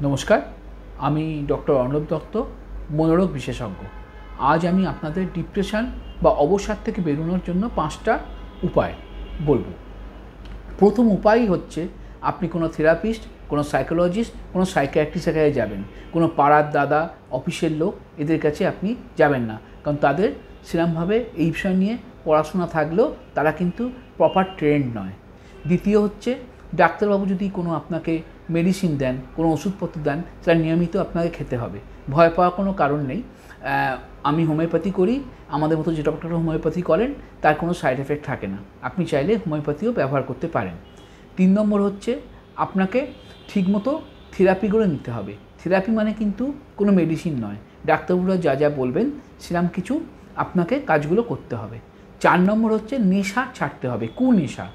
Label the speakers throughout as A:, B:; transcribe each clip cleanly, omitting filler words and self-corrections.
A: নমস্কার, আমি ডক্টর অর্ণব দত্ত, মনোরোগ বিশেষজ্ঞ। আজ আমি আপনাদের ডিপ্রেশন বা অবসাদ থেকে বেরোনোর জন্য 5টা উপায় বলবো। প্রথম উপায় হচ্ছে আপনি কোনো থেরাপিস্ট, কোনো সাইকোলজিস্ট, কোনো সাইকিয়াট্রিস্টের কাছে যাবেন। কোনো পাড়ার দাদা, অফিসের লোক এদের কাছে আপনি যাবেন না, কারণ তাদের সেরকমভাবে এই বিষয় নিয়ে পড়াশোনা থাকলেও তারা কিন্তু প্রপার ট্রেন্ড নয়। দ্বিতীয় হচ্ছে ডাক্তারবাবু যদি কোনো আপনাকে মেডিসিন দেন, কোনো ওষুধপত্র দেন, সেটা নিয়মিত আপনাকে খেতে হবে। ভয় পাওয়ার কোনো কারণ নেই। আমি হোমিওপ্যাথি করি, আমাদের মতো যে ডক্টররা হোমিওপ্যাথি করেন তার কোনো সাইড এফেক্ট থাকে না। আপনি চাইলে হোমিওপ্যাথিও ব্যবহার করতে পারেন। 3 নম্বর হচ্ছে আপনাকে ঠিকমতো থেরাপিগুলো নিতে হবে। থেরাপি মানে কিন্তু কোনো মেডিসিন নয়। ডাক্তারবাবুরা যা যা বলবেন সেরকম কিছু আপনাকে কাজগুলো করতে হবে। 4 নম্বর হচ্ছে নেশা ছাড়তে হবে, কুনেশা।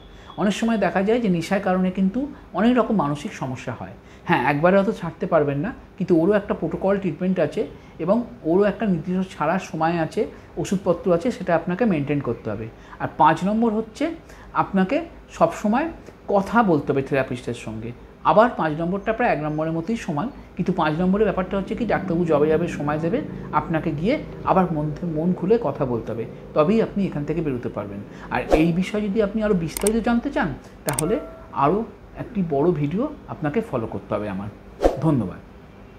A: অনেক সময় দেখা যায় যে নেশার কারণে কিন্তু অনেক রকম মানসিক সমস্যা হয়। হ্যাঁ, একবারে হয়তো ছাড়তে পারবেন না, কিন্তু ওরও একটা প্রোটোকল ট্রিটমেন্ট আছে এবং ওরও একটা নির্দিষ্ট ছাড়ার সময় আছে, ওষুধপত্র আছে, সেটা আপনাকে মেনটেন করতে হবে। আর 5 নম্বর হচ্ছে আপনাকে সবসময় কথা বলতে হবে থেরাপিস্টের সঙ্গে। আবার 5 নম্বরটা প্রায় 1 নম্বরের মতোই সমান, কিন্তু 5 নম্বরের ব্যাপারটা হচ্ছে কি, ডাক্তারবাবু যবে যাবে সময় দেবে আপনাকে গিয়ে আবার মন খুলে কথা বলতে হবে, তবেই আপনি এখান থেকে বেরোতে পারবেন। আর এই বিষয়ে যদি আপনি আরও বিস্তারিত জানতে চান তাহলে আরও একটি বড় ভিডিও আপনাকে ফলো করতে হবে আমার। ধন্যবাদ।